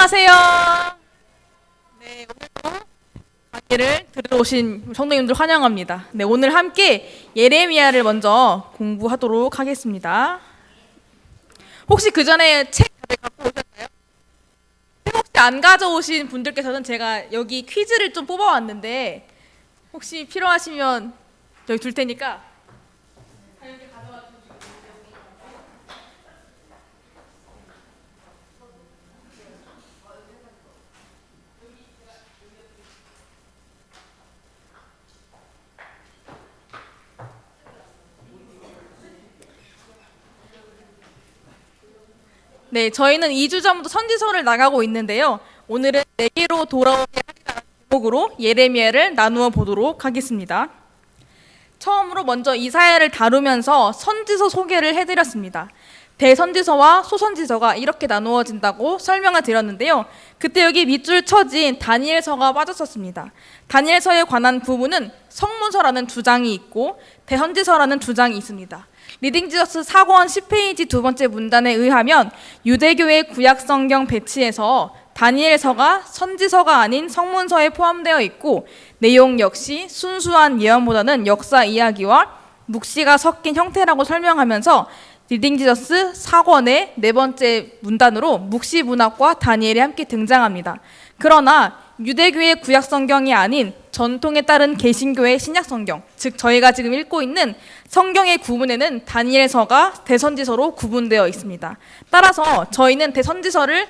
안녕하세요. 네, 오늘도 강의를 들으러 오신 성도님들 환영합니다. 네, 오늘 함께 예레미야를 먼저 공부하도록 하겠습니다. 혹시 그 전에 책 다들 갖고 오셨나요? 책 혹시 안 가져오신 분들께서는 제가 여기 퀴즈를 좀 뽑아왔는데 혹시 필요하시면 여기 둘 테니까 자유롭게 가져와 주시고. 네, 저희는 2주 전부터 선지서를 나가고 있는데요. 오늘은 내게로 돌아오게 하리라는 제목으로 예레미야를 나누어 보도록 하겠습니다. 처음으로 먼저 이사야를 다루면서 선지서 소개를 해드렸습니다. 대선지서와 소선지서가 이렇게 나누어진다고 설명을 드렸는데요. 그때 여기 밑줄 쳐진 다니엘서가 빠졌었습니다. 다니엘서에 관한 부분은 성문서라는 주장이 있고 대선지서라는 주장이 있습니다. 리딩 지저스 4권 10페이지 두 번째 문단에 의하면 유대교의 구약성경 배치에서 다니엘서가 선지서가 아닌 성문서에 포함되어 있고 내용 역시 순수한 예언보다는 역사 이야기와 묵시가 섞인 형태라고 설명하면서 리딩 지저스 4권의 네 번째 문단으로 묵시 문학과 다니엘이 함께 등장합니다. 그러나 유대교의 구약성경이 아닌 전통에 따른 개신교의 신약성경, 즉 저희가 지금 읽고 있는 성경의 구문에는 다니엘서가 대선지서로 구분되어 있습니다. 따라서 저희는 대선지서에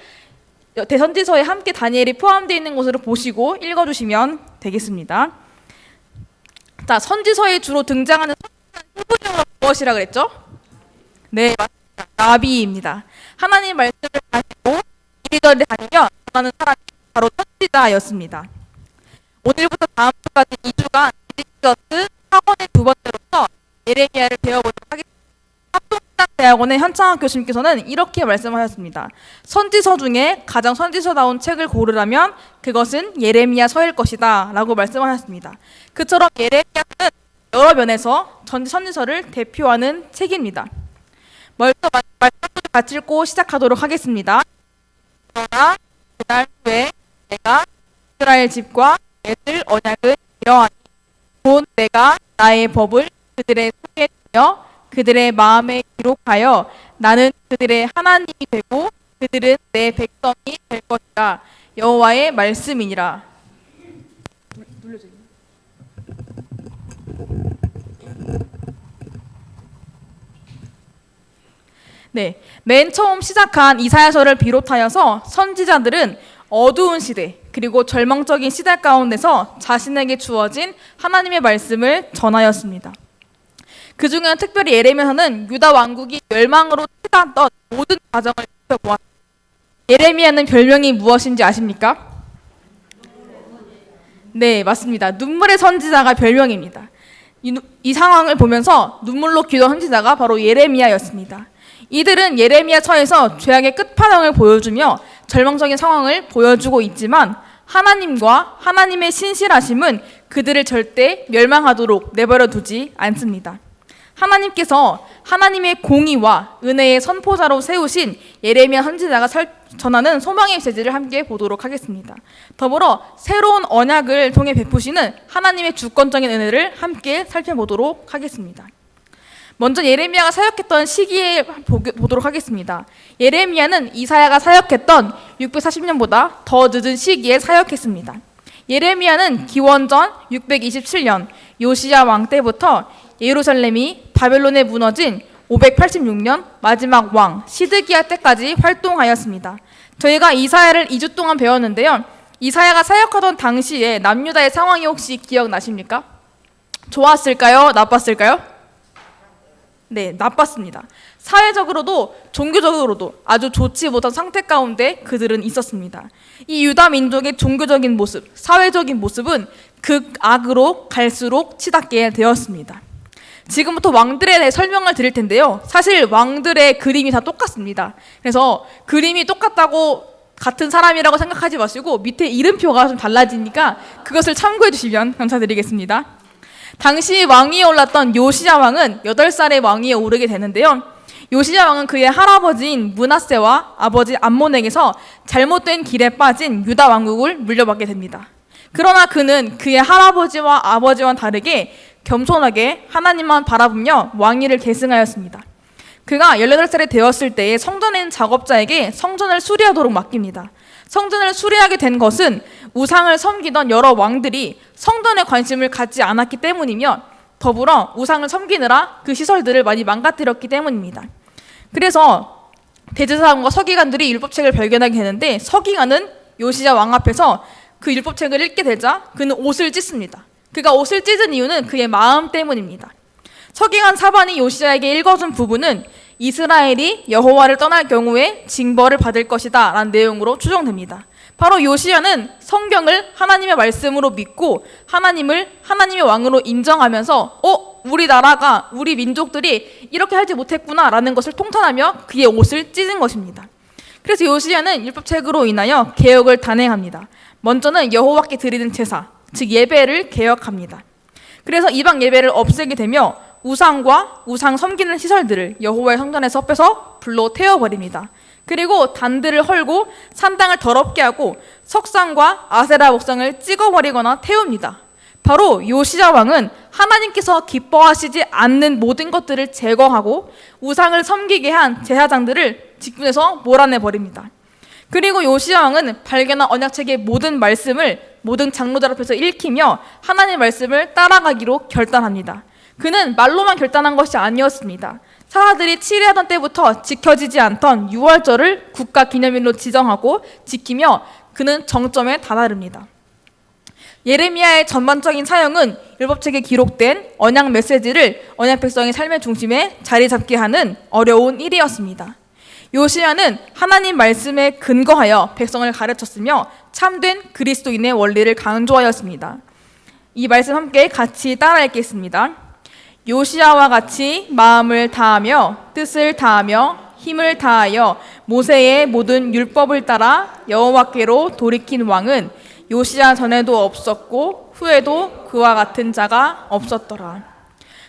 함께 다니엘이 포함되어 있는 것으로 보시고 읽어주시면 되겠습니다. 자, 선지서에 주로 등장하는 히브리어가 무엇이라 그랬죠? 네, 맞습니다. 나비입니다. 하나님 말씀을 가지고 이리저리 다니며 전하는 사람이 바로 선지자였습니다. 오늘부터 다음 주까지 2주간 리딩지저스 4권의 두 번째로서 예레미야를 배워보도록 하겠습니다. 합동신학대학원의 현창학 교수님께서는 이렇게 말씀하셨습니다. 선지서 중에 가장 선지서다운 책을 고르라면 그것은 예레미야서일 것이다 라고 말씀하셨습니다. 그처럼 예레미야는 여러 면에서 선지서를 대표하는 책입니다. 먼저 말씀을 같이 읽고 시작하도록 하겠습니다. 그러나 그날 후에 내가 이스라엘 집과 맺을 언약은 이러하니 곧 내가 나의 법을 그들의 손에 두며 그들의 마음에 기록하여 나는 그들의 하나님이 되고 그들은 내 백성이 될 것이라. 여호와의 말씀이니라. 네, 맨 처음 시작한 이사야서를 비롯하여서 선지자들은 어두운 시대 그리고 절망적인 시대 가운데서 자신에게 주어진 하나님의 말씀을 전하였습니다. 그 중에는 특별히 예레미야는 유다 왕국이 멸망으로 치닫던 모든 과정을 지켜보았습니다. 예레미야는 별명이 무엇인지 아십니까? 네, 맞습니다. 눈물의 선지자가 별명입니다. 이 상황을 보면서 눈물로 기도한 선지자가 바로 예레미야였습니다. 이들은 예레미야서에서 죄악의 끝판왕을 보여주며 절망적인 상황을 보여주고 있지만 하나님과 하나님의 신실하심은 그들을 절대 멸망하도록 내버려 두지 않습니다. 하나님께서 하나님의 공의와 은혜의 선포자로 세우신 예레미야 선지자가 전하는 소망의 메시지를 함께 보도록 하겠습니다. 더불어 새로운 언약을 통해 베푸시는 하나님의 주권적인 은혜를 함께 살펴보도록 하겠습니다. 먼저 예레미야가 사역했던 시기에 보도록 하겠습니다. 예레미야는 이사야가 사역했던 640년보다 더 늦은 시기에 사역했습니다. 예레미야는 기원전 627년 요시야 왕 때부터 예루살렘이 바벨론에 무너진 586년 마지막 왕 시드기야 때까지 활동하였습니다. 저희가 이사야를 2주 동안 배웠는데요. 이사야가 사역하던 당시에 남유다의 상황이 혹시 기억나십니까? 좋았을까요? 나빴을까요? 네, 나빴습니다. 사회적으로도 종교적으로도 아주 좋지 못한 상태 가운데 그들은 있었습니다. 이 유다 민족의 종교적인 모습, 사회적인 모습은 극악으로 갈수록 치닫게 되었습니다. 지금부터 왕들에 대해 설명을 드릴 텐데요. 사실 왕들의 그림이 다 똑같습니다. 그래서 그림이 똑같다고 같은 사람이라고 생각하지 마시고 밑에 이름표가 좀 달라지니까 그것을 참고해 주시면 감사드리겠습니다. 당시 왕위에 올랐던 요시야 왕은 8살의 왕위에 오르게 되는데요. 요시야 왕은 그의 할아버지인 므낫세와 아버지 암몬에게서 잘못된 길에 빠진 유다 왕국을 물려받게 됩니다. 그러나 그는 그의 할아버지와 아버지와는 다르게 겸손하게 하나님만 바라보며 왕위를 계승하였습니다. 그가 18살이 되었을 때에 성전에 있는 작업자에게 성전을 수리하도록 맡깁니다. 성전을 수리하게 된 것은 우상을 섬기던 여러 왕들이 성전에 관심을 갖지 않았기 때문이며 더불어 우상을 섬기느라 그 시설들을 많이 망가뜨렸기 때문입니다. 그래서 대제사장과 서기관들이 율법책을 발견하게 되는데 서기관은 요시야 왕 앞에서 그 율법책을 읽게 되자 그는 옷을 찢습니다. 그가 옷을 찢은 이유는 그의 마음 때문입니다. 서기관 사반이 요시야에게 읽어준 부분은 이스라엘이 여호와를 떠날 경우에 징벌을 받을 것이다 라는 내용으로 추정됩니다. 바로 요시야는 성경을 하나님의 말씀으로 믿고 하나님을 하나님의 왕으로 인정하면서 우리 나라가 우리 민족들이 이렇게 하지 못했구나 라는 것을 통탄하며 그의 옷을 찢은 것입니다. 그래서 요시야는 율법책으로 인하여 개혁을 단행합니다. 먼저는 여호와께 드리는 제사, 즉 예배를 개혁합니다. 그래서 이방 예배를 없애게 되며 우상과 우상 섬기는 시설들을 여호와의 성전에서 빼서 불로 태워버립니다. 그리고 단들을 헐고 산당을 더럽게 하고 석상과 아세라 목상을 찍어버리거나 태웁니다. 바로 요시야 왕은 하나님께서 기뻐하시지 않는 모든 것들을 제거하고 우상을 섬기게 한 제사장들을 직분에서 몰아내버립니다. 그리고 요시야 왕은 발견한 언약책의 모든 말씀을 모든 장로들 앞에서 읽히며 하나님의 말씀을 따라가기로 결단합니다. 그는 말로만 결단한 것이 아니었습니다. 사라들이 치리하던 때부터 지켜지지 않던 6월절을 국가기념일로 지정하고 지키며 그는 정점에 다다릅니다. 예레미야의 전반적인 사역은 율법책에 기록된 언약 메시지를 언약 백성의 삶의 중심에 자리 잡게 하는 어려운 일이었습니다. 요시야는 하나님 말씀에 근거하여 백성을 가르쳤으며 참된 그리스도인의 원리를 강조하였습니다. 이 말씀 함께 같이 따라 읽겠습니다. 요시야와 같이 마음을 다하며 뜻을 다하며 힘을 다하여 모세의 모든 율법을 따라 여호와께로 돌이킨 왕은 요시야 전에도 없었고 후에도 그와 같은 자가 없었더라.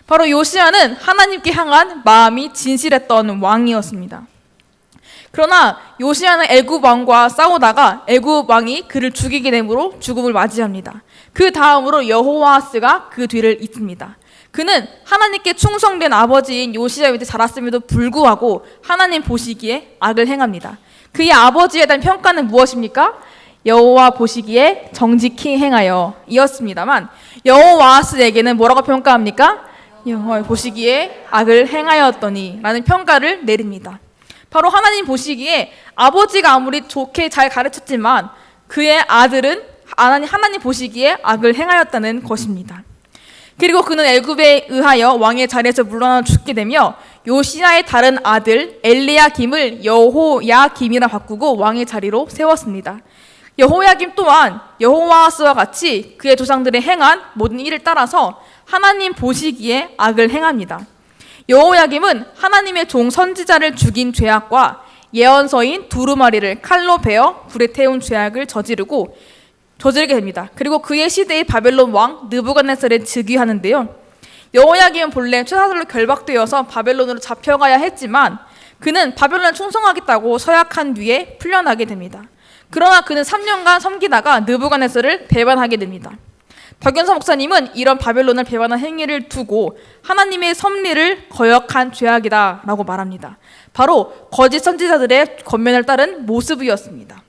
바로 요시야는 하나님께 향한 마음이 진실했던 왕이었습니다. 그러나 요시야는 애굽 왕과 싸우다가 애굽 왕이 그를 죽이게 되므로 죽음을 맞이합니다. 그 다음으로 여호와스가 그 뒤를 잇습니다. 그는 하나님께 충성된 아버지인 요시야 밑에 자랐음에도 불구하고 하나님 보시기에 악을 행합니다. 그의 아버지에 대한 평가는 무엇입니까? 여호와 보시기에 정직히 행하여 이었습니다만 여호와스에게는 뭐라고 평가합니까? 여호와 보시기에 악을 행하였더니 라는 평가를 내립니다. 바로 하나님 보시기에 아버지가 아무리 좋게 잘 가르쳤지만 그의 아들은 하나님 보시기에 악을 행하였다는 것입니다. 그리고 그는 애굽에 의하여 왕의 자리에서 물러나 죽게 되며 요시야의 다른 아들 엘리야김을 여호야김이라 바꾸고 왕의 자리로 세웠습니다. 여호야김 또한 여호와스와 같이 그의 조상들이 행한 모든 일을 따라서 하나님 보시기에 악을 행합니다. 여호야김은 하나님의 종 선지자를 죽인 죄악과 예언서인 두루마리를 칼로 베어 불에 태운 죄악을 저지르게 됩니다. 그리고 그의 시대의 바벨론 왕 느부갓네살에 즉위하는데요. 여호야김은 본래 최사슬로 결박되어서 바벨론으로 잡혀가야 했지만 그는 바벨론에 충성하겠다고 서약한 뒤에 풀려나게 됩니다. 그러나 그는 3년간 섬기다가 느부갓네살을 배반하게 됩니다. 박연서 목사님은 이런 바벨론을 배반한 행위를 두고 하나님의 섭리를 거역한 죄악이다 라고 말합니다. 바로 거짓 선지자들의 권면을 따른 모습이었습니다.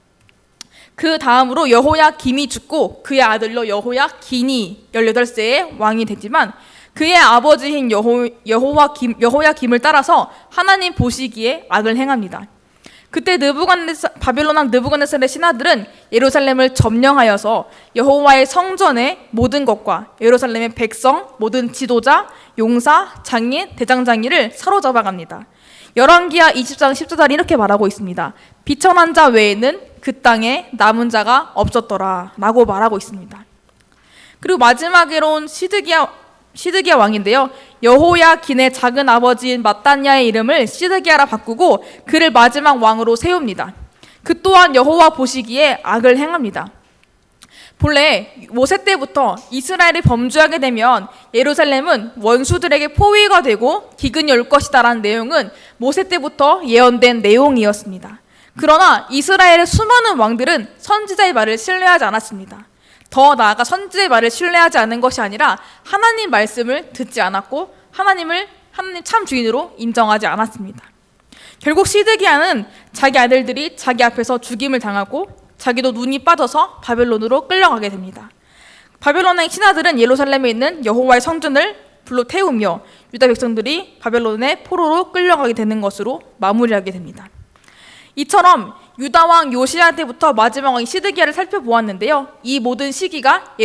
그 다음으로 여호야김이 죽고 그의 아들로 여호야긴이 18세의 왕이 되지만 그의 아버지인 여호야김을 따라서 하나님 보시기에 악을 행합니다. 그때 바벨론 왕 느부갓네살의 신하들은 예루살렘을 점령하여서 여호와의 성전의 모든 것과 예루살렘의 백성, 모든 지도자, 용사, 장인, 대장장이를 사로잡아갑니다. 열왕기하 20장 14절이 이렇게 말하고 있습니다. 비천한 자 외에는 그 땅에 남은 자가 없었더라 라고 말하고 있습니다. 그리고 마지막으로 온 시드기야 왕인데요. 여호야긴의 작은 아버지인 mat단야의 이름을 시드기야라 바꾸고 그를 마지막 왕으로 세웁니다. 그 또한 여호와 보시기에 악을 행합니다. 본래 모세 때부터 이스라엘이 범죄하게 되면 예루살렘은 원수들에게 포위가 되고 기근이 올 것이다라는 내용은 모세 때부터 예언된 내용이었습니다. 그러나 이스라엘의 수많은 왕들은 선지자의 말을 신뢰하지 않았습니다. 더 나아가 선지자의 말을 신뢰하지 않은 것이 아니라 하나님 말씀을 듣지 않았고 하나님 참 주인으로 인정하지 않았습니다. 결국 시드기야는 자기 아들들이 자기 앞에서 죽임을 당하고 자기도 눈이 빠져서 바벨론으로 끌려가게 됩니다. 바벨론의 신하들은 예루살렘에 있는 여호와의 성전을 불로 태우며 유다 백성들이 바벨론의 포로로 끌려가게 되는 것으로 마무리하게 됩니다. 이처럼 유다 왕 요시야 때부터 마지막 왕 시드기야를 살펴보았는데요. 이 모든 시기가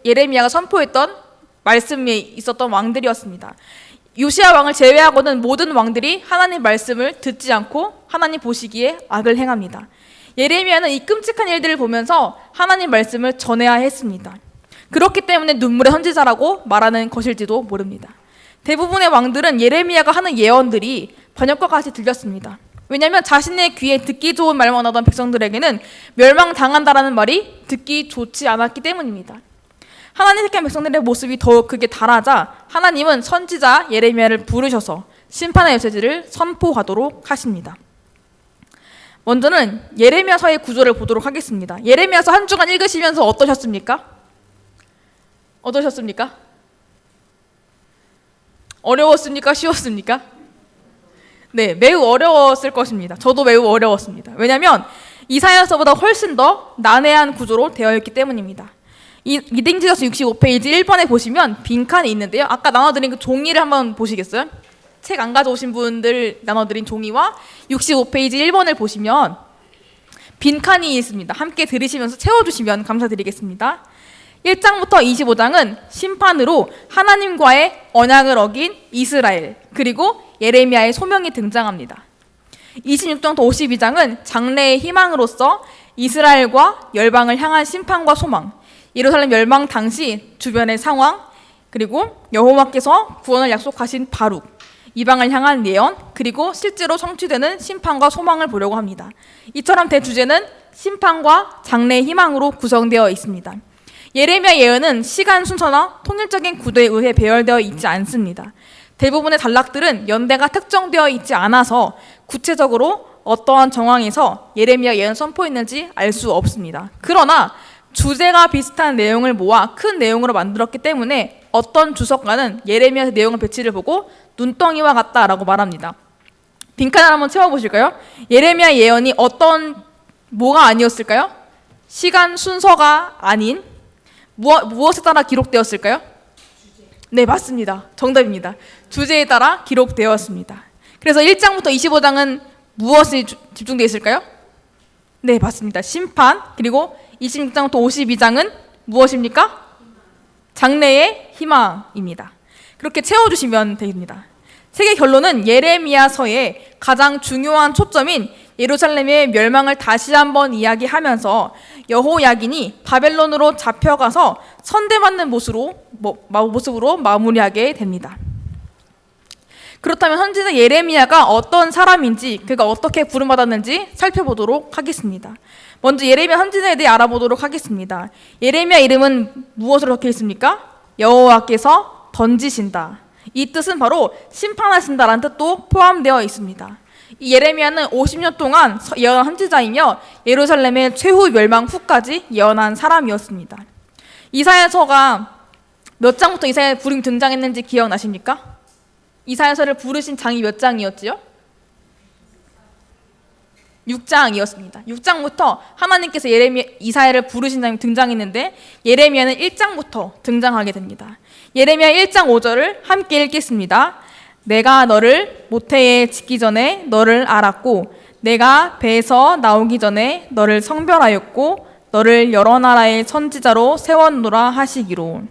예레미야가 선포했던 말씀에 있었던 왕들이었습니다. 요시야 왕을 제외하고는 모든 왕들이 하나님 말씀을 듣지 않고 하나님 보시기에 악을 행합니다. 예레미야는 이 끔찍한 일들을 보면서 하나님 말씀을 전해야 했습니다. 그렇기 때문에 눈물의 선지자라고 말하는 것일지도 모릅니다. 대부분의 왕들은 예레미야가 하는 예언들이 반역과 같이 들렸습니다. 왜냐하면 자신의 귀에 듣기 좋은 말만 하던 백성들에게는 멸망당한다라는 말이 듣기 좋지 않았기 때문입니다. 하나님 택한 백성들의 모습이 더욱 크게 달아자 하나님은 선지자 예레미야를 부르셔서 심판의 메시지를 선포하도록 하십니다. 먼저는 예레미야서의 구조를 보도록 하겠습니다. 예레미야서 한 주간 읽으시면서 어떠셨습니까? 어려웠습니까? 쉬웠습니까? 네, 매우 어려웠을 것입니다. 저도 매우 어려웠습니다. 왜냐하면 이사야서보다 훨씬 더 난해한 구조로 되어 있기 때문입니다. 이 리딩지저스 65페이지 1번에 보시면 빈칸이 있는데요. 아까 나눠드린 그 종이를 한번 보시겠어요? 책 안 가져오신 분들 나눠드린 종이와 65페이지 1번을 보시면 빈칸이 있습니다. 함께 들으시면서 채워주시면 감사드리겠습니다. 1장부터 25장은 심판으로 하나님과의 언약을 어긴 이스라엘 그리고 예레미야의 소명이 등장합니다. 26장부터 52장은 장래의 희망으로서 이스라엘과 열방을 향한 심판과 소망, 예루살렘 멸망 당시 주변의 상황, 그리고 여호와께서 구원을 약속하신 바룩, 이방을 향한 예언, 그리고 실제로 성취되는 심판과 소망을 보려고 합니다. 이처럼 대주제는 심판과 장래의 희망으로 구성되어 있습니다. 예레미야 예언은 시간 순서나 통일적인 구도에 의해 배열되어 있지 않습니다. 대부분의 단락들은 연대가 특정되어 있지 않아서 구체적으로 어떠한 정황에서 예레미야 예언 선포했는지 알 수 없습니다. 그러나 주제가 비슷한 내용을 모아 큰 내용으로 만들었기 때문에 어떤 주석가는 예레미야 내용의 배치를 보고 눈덩이와 같다라고 말합니다. 빈칸을 한번 채워보실까요? 예레미야 예언이 뭐가 아니었을까요? 시간 순서가 아닌 무엇에 따라 기록되었을까요? 네, 맞습니다. 정답입니다. 주제에 따라 기록되었습니다. 그래서 1장부터 25장은 무엇이 집중되어 있을까요? 네, 맞습니다. 심판. 그리고 26장부터 52장은 무엇입니까? 장래의 희망입니다. 그렇게 채워주시면 됩니다. 책의 결론은 예레미야서의 가장 중요한 초점인 예루살렘의 멸망을 다시 한번 이야기하면서 여호야긴이 바벨론으로 잡혀가서 선대받는 모습으로 마무리하게 됩니다. 그렇다면 선지자 예레미야가 어떤 사람인지, 그가 어떻게 부름받았는지 살펴보도록 하겠습니다. 먼저 예레미야 선지자에 대해 알아보도록 하겠습니다. 예레미야 이름은 무엇으로 적혀 있습니까? 여호와께서 던지신다. 이 뜻은 바로 심판하신다라는 뜻도 포함되어 있습니다. 이 예레미야는 50년 동안 예언한 선지자이며 예루살렘의 최후 멸망 후까지 예언한 사람이었습니다. 이사야서가 몇 장부터 이사야의 부름이 등장했는지 기억나십니까? 이사야서를 부르신 장이 몇 장이었지요? 6장이었습니다. 6장부터 하나님께서 이사야를 부르신 장이 등장했는데 예레미야는 1장부터 등장하게 됩니다. 예레미야 1장 5절을 함께 읽겠습니다. 내가 너를 모태에 짓기 전에 너를 알았고 내가 배에서 나오기 전에 너를 성별하였고 너를 여러 나라의 선지자로 세웠노라 하시기로.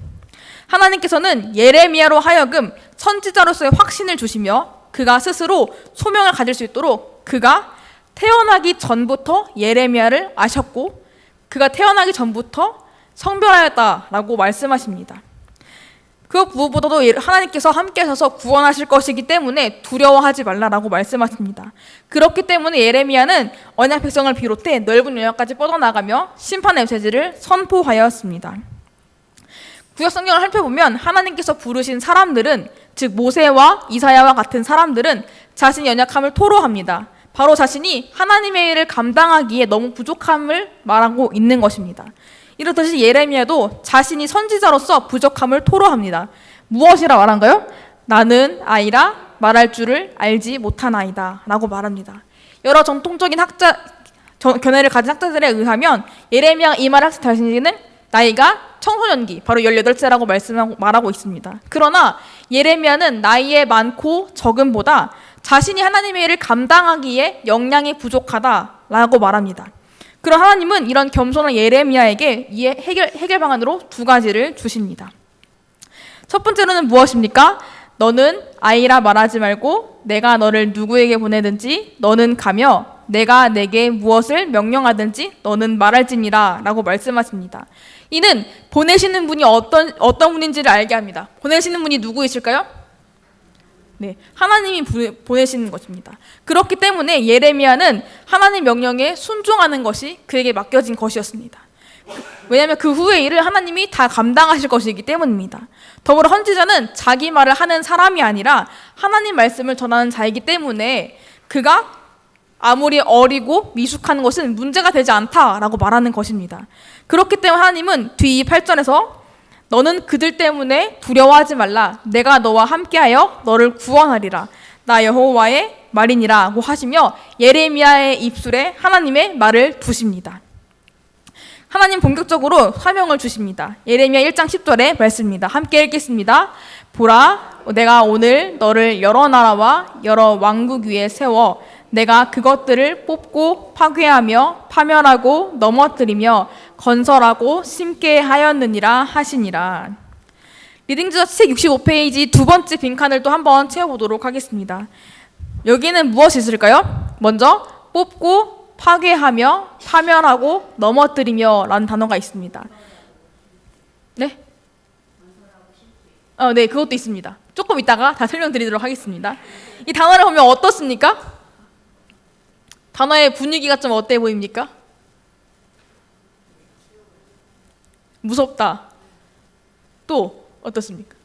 하나님께서는 예레미야로 하여금 선지자로서의 확신을 주시며 그가 스스로 소명을 가질 수 있도록 그가 태어나기 전부터 예레미야를 아셨고 그가 태어나기 전부터 성별하였다라고 말씀하십니다. 그 무엇보다도 하나님께서 함께 하셔서 구원하실 것이기 때문에 두려워하지 말라라고 말씀하십니다. 그렇기 때문에 예레미야는 언약 백성을 비롯해 넓은 영역까지 뻗어나가며 심판의 메시지를 선포하였습니다. 구약 성경을 살펴보면 하나님께서 부르신 사람들은, 즉 모세와 이사야와 같은 사람들은 자신의 연약함을 토로합니다. 바로 자신이 하나님의 일을 감당하기에 너무 부족함을 말하고 있는 것입니다. 이렇듯이 예레미야도 자신이 선지자로서 부족함을 토로합니다. 무엇이라 말한가요? 나는 아이라 말할 줄을 알지 못하나이다 라고 말합니다. 여러 전통적인 견해를 가진 학자들에 의하면 예레미야가 이 말을 했을 자신은 나이가 청소년기, 바로 18세라고 말하고 있습니다. 그러나 예레미야는 나이에 많고 적음보다 자신이 하나님의 일을 감당하기에 역량이 부족하다라고 말합니다. 그럼 하나님은 이런 겸손한 예레미야에게 이에 해결 방안으로 두 가지를 주십니다. 첫 번째로는 무엇입니까? 너는 아이라 말하지 말고 내가 너를 누구에게 보내든지 너는 가며 내가 내게 무엇을 명령하든지 너는 말할지니라 라고 말씀하십니다. 이는 보내시는 분이 어떤 분인지를 알게 합니다. 보내시는 분이 누구이실까요? 네, 하나님이 보내시는 것입니다. 그렇기 때문에 예레미야는 하나님 명령에 순종하는 것이 그에게 맡겨진 것이었습니다. 왜냐하면 그 후의 일을 하나님이 다 감당하실 것이기 때문입니다. 더불어 선지자는 자기 말을 하는 사람이 아니라 하나님 말씀을 전하는 자이기 때문에 그가 아무리 어리고 미숙한 것은 문제가 되지 않다라고 말하는 것입니다. 그렇기 때문에 하나님은 뒤 8절에서 너는 그들 때문에 두려워하지 말라. 내가 너와 함께하여 너를 구원하리라. 나 여호와의 말이니라고 하시며 예레미야의 입술에 하나님의 말을 두십니다. 하나님 본격적으로 사명을 주십니다. 예레미야 1장 10절의 말씀입니다. 함께 읽겠습니다. 보라, 내가 오늘 너를 여러 나라와 여러 왕국 위에 세워 내가 그것들을 뽑고 파괴하며 파멸하고 넘어뜨리며 건설하고 심게 하였느니라 하시니라. 리딩지저스 책 65페이지 두 번째 빈칸을 또 한번 채워보도록 하겠습니다. 여기는 무엇이 있을까요? 먼저 뽑고 파괴하며 파멸하고 넘어뜨리며 라는 단어가 있습니다. 네? 네, 그것도 있습니다. 조금 이따가 다 설명드리도록 하겠습니다. 이 단어를 보면 어떻습니까? 단어의 분위기가 좀 어때 보입니까? 무섭다. 또 어떻습니까?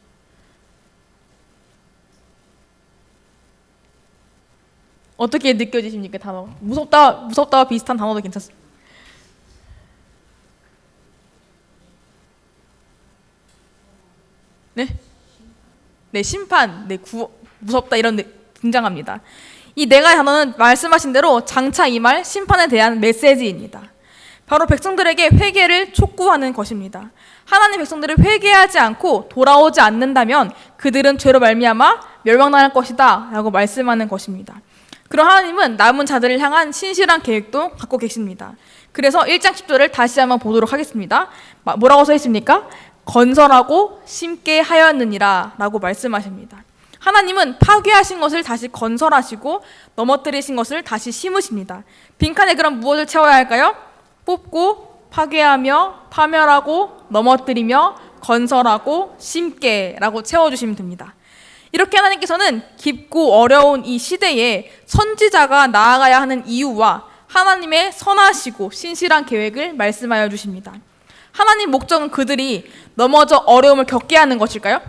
어떻게 느껴지십니까? 단어. 무섭다와 비슷한 단어도 괜찮습니다. 네? 네, 심판, 네, 무섭다 이런 등장합니다. 이 내가 단어는 말씀하신 대로 장차 임할 심판에 대한 메시지입니다. 바로 백성들에게 회개를 촉구하는 것입니다. 하나님 백성들을 회개하지 않고 돌아오지 않는다면 그들은 죄로 말미암아 멸망당할 것이다 라고 말씀하는 것입니다. 그럼 하나님은 남은 자들을 향한 신실한 계획도 갖고 계십니다. 그래서 1장 10절을 다시 한번 보도록 하겠습니다. 뭐라고 써 있습니까? 건설하고 심게 하였느니라 라고 말씀하십니다. 하나님은 파괴하신 것을 다시 건설하시고 넘어뜨리신 것을 다시 심으십니다. 빈칸에 그럼 무엇을 채워야 할까요? 뽑고 파괴하며 파멸하고 넘어뜨리며 건설하고 심게 라고 채워주시면 됩니다. 이렇게 하나님께서는 깊고 어려운 이 시대에 선지자가 나아가야 하는 이유와 하나님의 선하시고 신실한 계획을 말씀하여 주십니다. 하나님 목적은 그들이 넘어져 어려움을 겪게 하는 것일까요?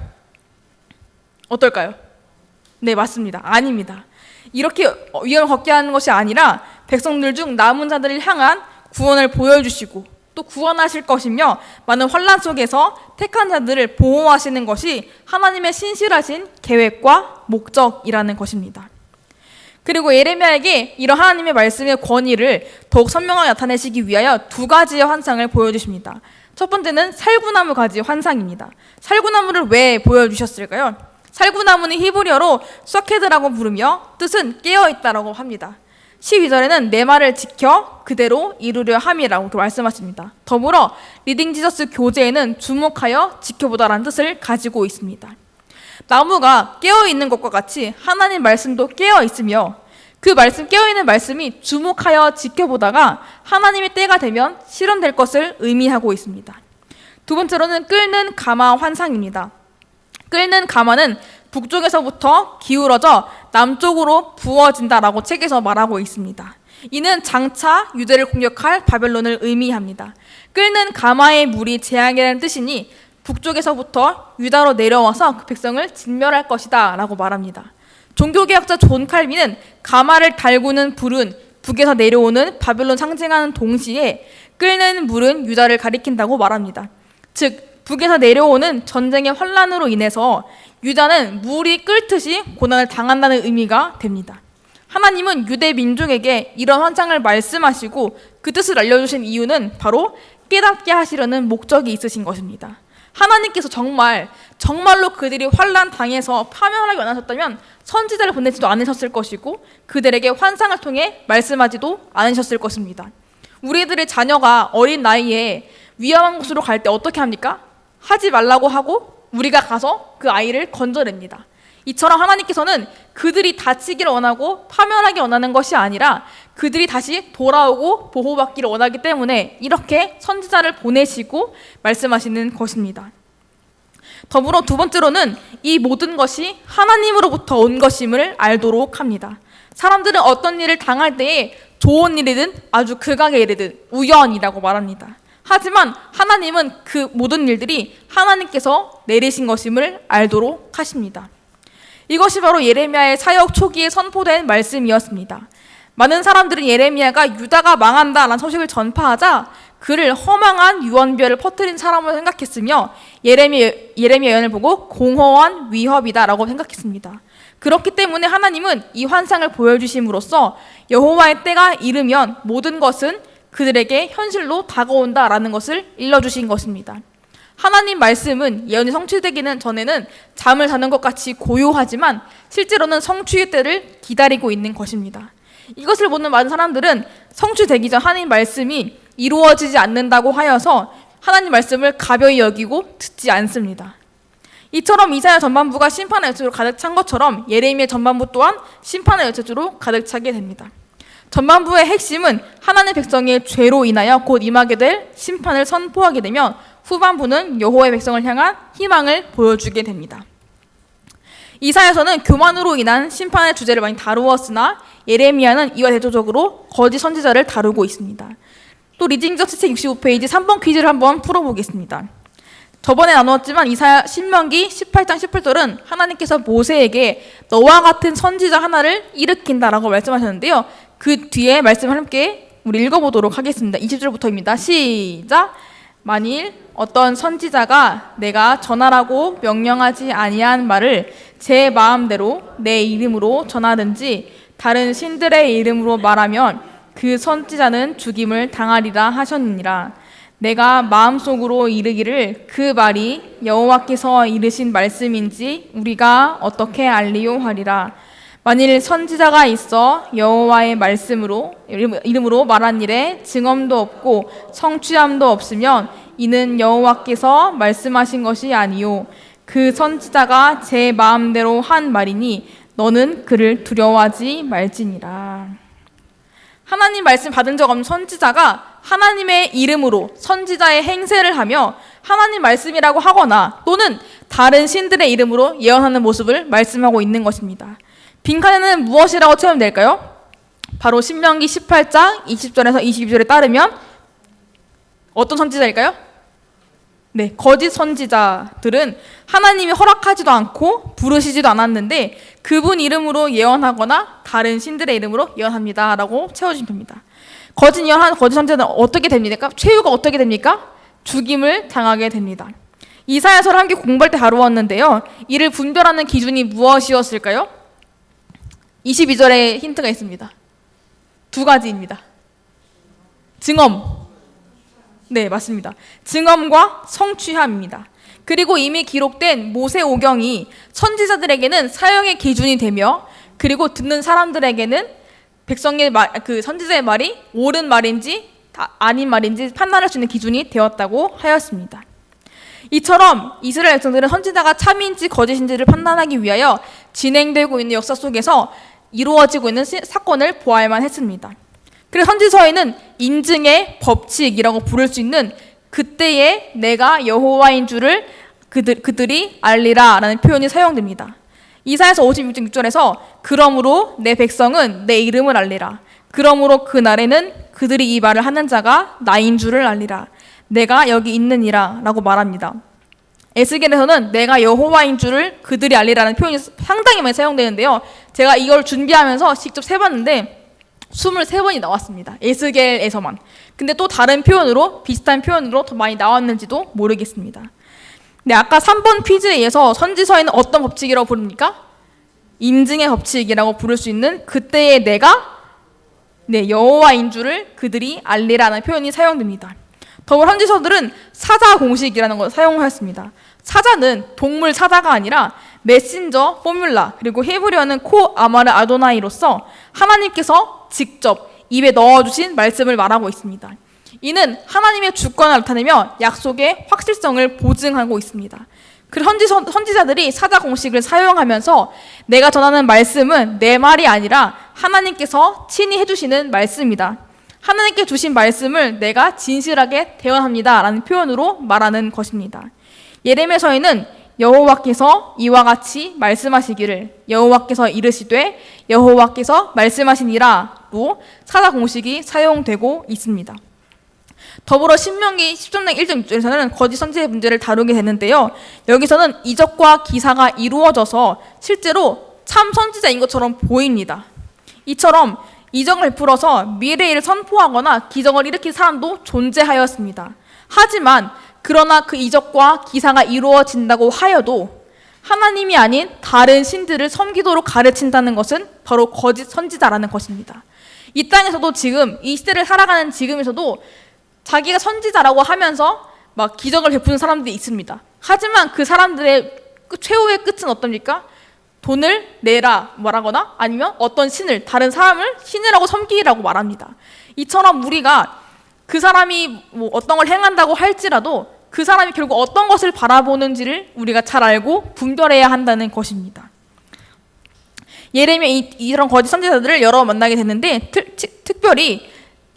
어떨까요? 네, 맞습니다. 아닙니다. 이렇게 위험을 겪게 하는 것이 아니라 백성들 중 남은 자들을 향한 구원을 보여주시고 또 구원하실 것이며 많은 환난 속에서 택한 자들을 보호하시는 것이 하나님의 신실하신 계획과 목적이라는 것입니다. 그리고 예레미야에게 이런 하나님의 말씀의 권위를 더욱 선명하게 나타내시기 위하여 두 가지의 환상을 보여주십니다. 첫 번째는 살구나무 가지 환상입니다. 살구나무를 왜 보여주셨을까요? 살구나무는 히브리어로 서케드라고 부르며 뜻은 깨어있다라고 합니다. 12절에는 내 말을 지켜 그대로 이루려 함이라고 말씀하십니다. 더불어 리딩 지저스 교재에는 주목하여 지켜보다라는 뜻을 가지고 있습니다. 나무가 깨어있는 것과 같이 하나님 말씀도 깨어있으며 그 말씀, 깨어있는 말씀이 주목하여 지켜보다가 하나님의 때가 되면 실현될 것을 의미하고 있습니다. 두 번째로는 끓는 가마 환상입니다. 끓는 가마는 북쪽에서부터 기울어져 남쪽으로 부어진다라고 책에서 말하고 있습니다. 이는 장차 유대를 공격할 바벨론을 의미합니다. 끓는 가마의 물이 재앙이라는 뜻이니 북쪽에서부터 유다로 내려와서 그 백성을 진멸할 것이다 라고 말합니다. 종교개혁자 존 칼빈은 가마를 달구는 불은 북에서 내려오는 바벨론 상징하는 동시에 끓는 물은 유다를 가리킨다고 말합니다. 즉 북에서 내려오는 전쟁의 환란으로 인해서 유다는 물이 끓듯이 고난을 당한다는 의미가 됩니다. 하나님은 유대 민족에게 이런 환상을 말씀하시고 그 뜻을 알려주신 이유는 바로 깨닫게 하시려는 목적이 있으신 것입니다. 하나님께서 정말로 그들이 환난 당해서 파멸하게 원하셨다면 선지자를 보내지도 않으셨을 것이고 그들에게 환상을 통해 말씀하지도 않으셨을 것입니다. 우리들의 자녀가 어린 나이에 위험한 곳으로 갈 때 어떻게 합니까? 하지 말라고 하고 우리가 가서 그 아이를 건져냅니다. 이처럼 하나님께서는 그들이 다치기를 원하고 파멸하기 원하는 것이 아니라 그들이 다시 돌아오고 보호받기를 원하기 때문에 이렇게 선지자를 보내시고 말씀하시는 것입니다. 더불어 두 번째로는 이 모든 것이 하나님으로부터 온 것임을 알도록 합니다. 사람들은 어떤 일을 당할 때에 좋은 일이든 아주 극악의 일이든 우연이라고 말합니다. 하지만 하나님은 그 모든 일들이 하나님께서 내리신 것임을 알도록 하십니다. 이것이 바로 예레미야의 사역 초기에 선포된 말씀이었습니다. 많은 사람들은 예레미야가 유다가 망한다라는 소식을 전파하자 그를 허망한 유언비어를 퍼뜨린 사람으로 생각했으며 예레미야 예언을 보고 공허한 위협이다라고 생각했습니다. 그렇기 때문에 하나님은 이 환상을 보여주심으로써 여호와의 때가 이르면 모든 것은 그들에게 현실로 다가온다라는 것을 일러주신 것입니다. 하나님 말씀은 예언이 성취되기는 전에는 잠을 자는 것 같이 고요하지만 실제로는 성취의 때를 기다리고 있는 것입니다. 이것을 보는 많은 사람들은 성취되기 전 하나님 말씀이 이루어지지 않는다고 하여서 하나님 말씀을 가벼이 여기고 듣지 않습니다. 이처럼 이사야 전반부가 심판의 여체로 가득 찬 것처럼 예레미야 전반부 또한 심판의 여체로 가득 차게 됩니다. 전반부의 핵심은 하나님의 백성의 죄로 인하여 곧 임하게 될 심판을 선포하게 되면 후반부는 여호와의 백성을 향한 희망을 보여주게 됩니다. 이사야서는 교만으로 인한 심판의 주제를 많이 다루었으나 예레미야는 이와 대조적으로 거짓 선지자를 다루고 있습니다. 또 리딩저스 책 65페이지 3번 퀴즈를 한번 풀어보겠습니다. 저번에 나누었지만 이사야 신명기 18장 18절은 하나님께서 모세에게 너와 같은 선지자 하나를 일으킨다라고 말씀하셨는데요. 그 뒤에 말씀을 함께 우리 읽어보도록 하겠습니다. 20절부터입니다. 시작! 만일 어떤 선지자가 내가 전하라고 명령하지 아니한 말을 제 마음대로 내 이름으로 전하든지 다른 신들의 이름으로 말하면 그 선지자는 죽임을 당하리라 하셨느니라. 내가 마음속으로 이르기를 그 말이 여호와께서 이르신 말씀인지 우리가 어떻게 알리요 하리라. 만일 선지자가 있어 여호와의 말씀으로 이름으로 말한 일에 증언도 없고 성취함도 없으면 이는 여호와께서 말씀하신 것이 아니요 그 선지자가 제 마음대로 한 말이니 너는 그를 두려워하지 말지니라. 하나님 말씀 받은 적 없는 선지자가 하나님의 이름으로 선지자의 행세를 하며 하나님 말씀이라고 하거나 또는 다른 신들의 이름으로 예언하는 모습을 말씀하고 있는 것입니다. 빈칸에는 무엇이라고 채우면 바로 신명기 18장 20절에서 22절에 따르면 어떤 선지자일까요? 네, 거짓 선지자들은 하나님이 허락하지도 않고 부르시지도 않았는데 그분 이름으로 예언하거나 다른 신들의 이름으로 예언합니다 라고 채워주시면 됩니다. 거짓 예언하는 거짓 선지자는 어떻게 됩니까? 최후가 어떻게 됩니까? 죽임을 당하게 됩니다. 이사야서를 함께 공부할 때 다루었는데요. 이를 분별하는 기준이 무엇이었을까요? 22절에 힌트가 있습니다. 두 가지입니다. 증언. 네, 맞습니다. 증언과 성취함입니다. 그리고 이미 기록된 모세오경이 선지자들에게는 사형의 기준이 되며 그리고 듣는 사람들에게는 백성의 말, 그 선지자의 말이 옳은 말인지 아닌 말인지 판단할 수 있는 기준이 되었다고 하였습니다. 이처럼 이스라엘 백성들은 선지자가 참인지 거짓인지를 판단하기 위하여 진행되고 있는 역사 속에서 이루어지고 있는 사건을 보아야만 했습니다. 그래서 선지서에는 인증의 법칙이라고 부를 수 있는 그때의 내가 여호와인 줄을 그들이 알리라 라는 표현이 사용됩니다. 이사야서 56장 6절에서 그러므로 내 백성은 내 이름을 알리라. 그러므로 그 날에는 그들이 이 말을 하는 자가 나인 줄을 알리라. 내가 여기 있느니라 라고 말합니다. 에스겔에서는 내가 여호와인 줄을 그들이 알리라는 표현이 상당히 많이 사용되는데요. 제가 이걸 준비하면서 직접 세봤는데 23번이 나왔습니다. 에스겔에서만. 근데 또 다른 표현으로, 비슷한 표현으로 더 많이 나왔는지도 모르겠습니다. 네, 아까 3번 퀴즈에 의해서 선지서에는 어떤 법칙이라고 부릅니까? 임증의 법칙이라고 부를 수 있는 그때의 내가 여호와인 줄을 그들이 알리라는 표현이 사용됩니다. 더불어 선지서들은 사자 공식이라는 것을 사용하였습니다. 사자는 동물 사자가 아니라 메신저 포뮬라, 그리고 히브리어는 코 아마르 아도나이로서 하나님께서 직접 입에 넣어주신 말씀을 말하고 있습니다. 이는 하나님의 주권을 나타내며 약속의 확실성을 보증하고 있습니다. 그 선지자들이 사자 공식을 사용하면서 내가 전하는 말씀은 내 말이 아니라 하나님께서 친히 해주시는 말씀이다. 하나님께 주신 말씀을 내가 진실하게 대언합니다 라는 표현으로 말하는 것입니다. 예레미야서에는 여호와께서 이와 같이 말씀하시기를 여호와께서 이르시되 여호와께서 말씀하시니라로 사자 공식이 사용되고 있습니다. 더불어 신명기 10장 1절 6절에서는 거짓 선지의 문제를 다루게 되는데요. 여기서는 이적과 기사가 이루어져서 실제로 참 선지자인 것처럼 보입니다. 이처럼 이적을 베풀어서 미래의 일을 선포하거나 기적을 일으킨 사람도 존재하였습니다. 하지만 그러나 그 이적과 기사가 이루어진다고 하여도 하나님이 아닌 다른 신들을 섬기도록 가르친다는 것은 바로 거짓 선지자라는 것입니다. 이 땅에서도 지금 이 시대를 살아가는 지금에서도 자기가 선지자라고 하면서 막 기적을 베푸는 사람들이 있습니다. 하지만 그 사람들의 최후의 끝은 어떻습니까? 돈을 내라 말하거나 아니면 어떤 신을, 다른 사람을 신이라고 섬기라고 말합니다. 이처럼 우리가 그 사람이 어떤 걸 행한다고 할지라도 그 사람이 결국 어떤 것을 바라보는지를 우리가 잘 알고 분별해야 한다는 것입니다. 예레미야 이런 거짓 선지자들을 여러 만나게 됐는데 특별히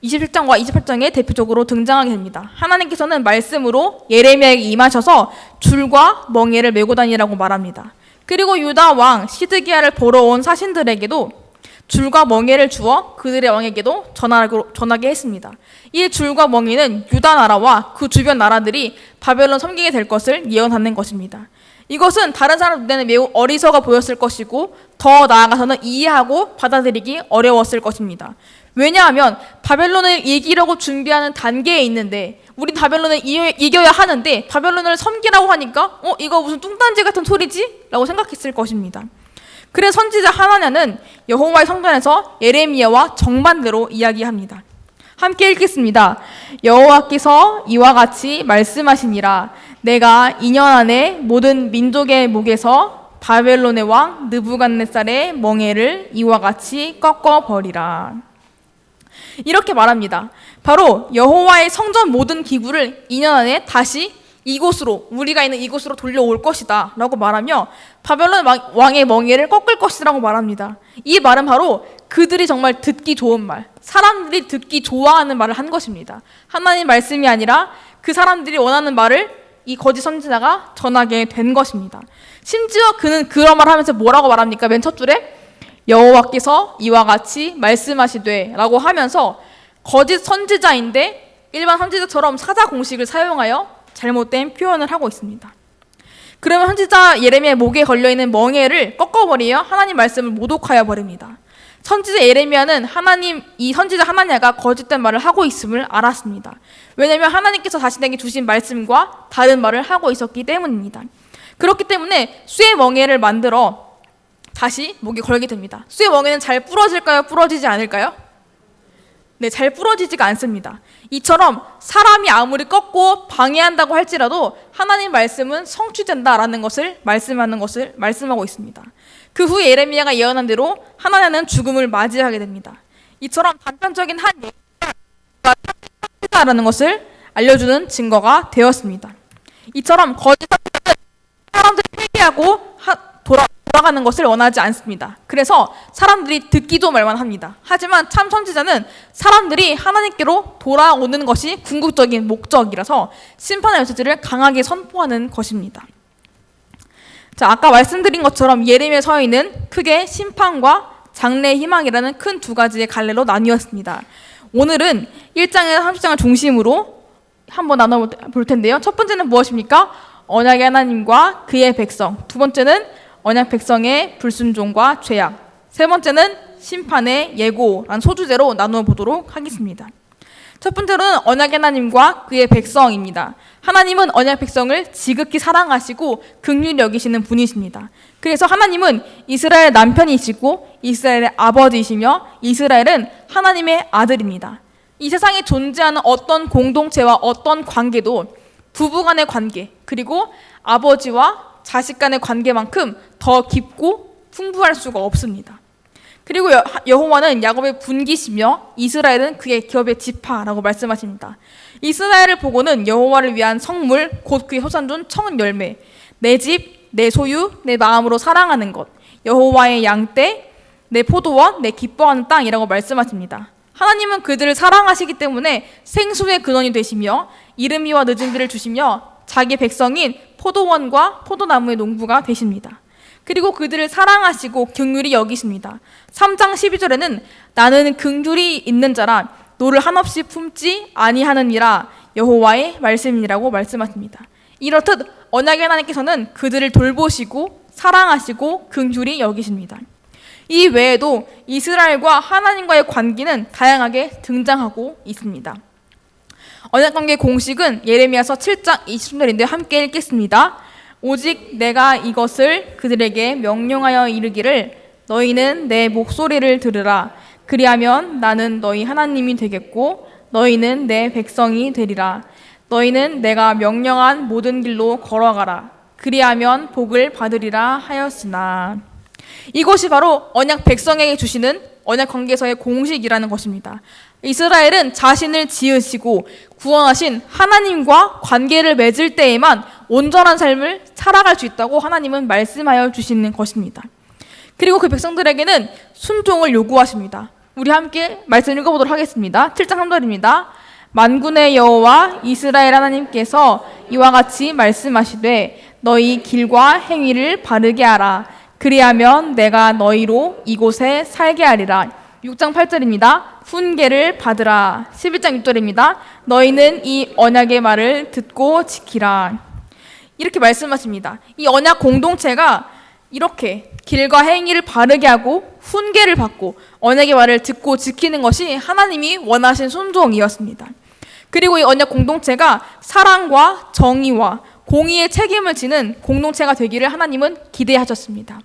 27장과 28장에 대표적으로 등장하게 됩니다. 하나님께서는 말씀으로 예레미야에게 임하셔서 줄과 멍에를 메고 다니라고 말합니다. 그리고 유다 왕 시드기야를 보러 온 사신들에게도 줄과 멍에를 주어 그들의 왕에게도 전하게 했습니다. 이 줄과 멍에는 유다 나라와 그 주변 나라들이 바벨론 섬기게 될 것을 예언하는 것입니다. 이것은 다른 사람 눈에는 매우 어리석어 보였을 것이고 더 나아가서는 이해하고 받아들이기 어려웠을 것입니다. 왜냐하면 바벨론을 이기려고 준비하는 단계에 있는데 우린 바벨론을 이겨야 하는데 바벨론을 섬기라고 하니까 이거 무슨 뚱딴지 같은 소리지? 라고 생각했을 것입니다. 그래서 선지자 하나냐는 여호와의 성전에서 예레미야와 정반대로 이야기합니다. 함께 읽겠습니다. 여호와께서 이와 같이 말씀하시니라. 내가 2년 안에 모든 민족의 목에서 바벨론의 왕 느부갓네살의 멍에를 이와 같이 꺾어버리라. 이렇게 말합니다. 바로 여호와의 성전 모든 기구를 2년 안에 다시 이곳으로, 우리가 있는 이곳으로 돌려올 것이다 라고 말하며 바벨론 왕의 멍에를 꺾을 것이라고 말합니다. 이 말은 바로 그들이 정말 듣기 좋은 말, 사람들이 듣기 좋아하는 말을 한 것입니다. 하나님 말씀이 아니라 그 사람들이 원하는 말을 이 거짓 선지자가 전하게 된 것입니다. 심지어 그는 그런 말을 하면서 뭐라고 말합니까? 맨 첫 줄에 여호와께서 이와 같이 말씀하시되 라고 하면서 거짓 선지자인데 일반 선지자처럼 사자 공식을 사용하여 잘못된 표현을 하고 있습니다. 그러면 선지자 예레미야의 목에 걸려있는 멍에를 꺾어버리며 하나님 말씀을 모독하여 버립니다. 선지자 예레미야는 이 선지자 하나냐가 거짓된 말을 하고 있음을 알았습니다. 왜냐하면 하나님께서 자신에게 주신 말씀과 다른 말을 하고 있었기 때문입니다. 그렇기 때문에 쇠 멍에를 만들어 다시 목에 걸게 됩니다. 쇠 멍에는 잘 부러질까요? 부러지지 않을까요? 네, 잘 부러지지가 않습니다. 이처럼 사람이 아무리 꺾고 방해한다고 할지라도 하나님 말씀은 성취된다라는 것을 말씀하고 있습니다. 그 후에 예레미야가 예언한 대로 하나냐는 죽음을 맞이하게 됩니다. 이처럼 단편적인 한 예언가 성취다라는 것을 알려주는 증거가 되었습니다. 이처럼 거짓 선지자는 사람들을 회개하고 돌아가는 것을 원하지 않습니다. 그래서 사람들이 듣기도 말만 합니다. 하지만 참 선지자는 사람들이 하나님께로 돌아오는 것이 궁극적인 목적이라서 심판의 메시지를 강하게 선포하는 것입니다. 자, 아까 말씀드린 것처럼 예레미야 서에는 크게 심판과 장래의 희망이라는 큰 두 가지의 갈래로 나뉘었습니다. 오늘은 1장에서 30장을 중심으로 한번 나눠볼 텐데요. 첫 번째는 무엇입니까? 언약의 하나님과 그의 백성. 두 번째는 언약 백성의 불순종과 죄악. 세 번째는 심판의 예고라는 소주제로 나누어 보도록 하겠습니다. 첫 번째로는 언약의 하나님과 그의 백성입니다. 하나님은 언약 백성을 지극히 사랑하시고 긍휼히 여기시는 분이십니다. 그래서 하나님은 이스라엘의 남편이시고 이스라엘의 아버지이시며 이스라엘은 하나님의 아들입니다. 이 세상에 존재하는 어떤 공동체와 어떤 관계도 부부 간의 관계, 그리고 아버지와 자식 간의 관계만큼 더 깊고 풍부할 수가 없습니다. 그리고 여호와는 야곱의 분기시며 이스라엘은 그의 기업의 지파라고 말씀하십니다. 이스라엘을 보고는 여호와를 위한 성물, 곧 그의 소산준 천 열매, 내 집, 내 소유, 내 마음으로 사랑하는 것, 여호와의 양떼, 내 포도원, 내 기뻐하는 땅이라고 말씀하십니다. 하나님은 그들을 사랑하시기 때문에 생수의 근원이 되시며 이름이와 늦은비를 주시며 자기 백성인 포도원과 포도나무의 농부가 되십니다. 그리고 그들을 사랑하시고 긍휼히 여기십니다. 3장 12절에는 나는 긍휼이 있는 자라 노를 한없이 품지 아니하느니라 여호와의 말씀이라고 말씀하십니다. 이렇듯 언약의 하나님께서는 그들을 돌보시고 사랑하시고 긍휼히 여기십니다. 이 외에도 이스라엘과 하나님과의 관계는 다양하게 등장하고 있습니다. 언약관계 공식은 예레미야서 7장 20절인데 함께 읽겠습니다. 오직 내가 이것을 그들에게 명령하여 이르기를 너희는 내 목소리를 들으라. 그리하면 나는 너희 하나님이 되겠고 너희는 내 백성이 되리라. 너희는 내가 명령한 모든 길로 걸어가라. 그리하면 복을 받으리라 하였으나. 이것이 바로 언약 백성에게 주시는 언약 관계에서의 공식이라는 것입니다. 이스라엘은 자신을 지으시고 구원하신 하나님과 관계를 맺을 때에만 온전한 삶을 살아갈 수 있다고 하나님은 말씀하여 주시는 것입니다. 그리고 그 백성들에게는 순종을 요구하십니다. 우리 함께 말씀 읽어보도록 하겠습니다. 7장 3절입니다. 만군의 여호와 이스라엘 하나님께서 이와 같이 말씀하시되 너희 길과 행위를 바르게 하라. 그리하면 내가 너희로 이곳에 살게 하리라. 6장 8절입니다. 훈계를 받으라. 11장 6절입니다. 너희는 이 언약의 말을 듣고 지키라. 이렇게 말씀하십니다. 이 언약 공동체가 이렇게 길과 행위를 바르게 하고 훈계를 받고 언약의 말을 듣고 지키는 것이 하나님이 원하신 순종이었습니다. 그리고 이 언약 공동체가 사랑과 정의와 공의의 책임을 지는 공동체가 되기를 하나님은 기대하셨습니다.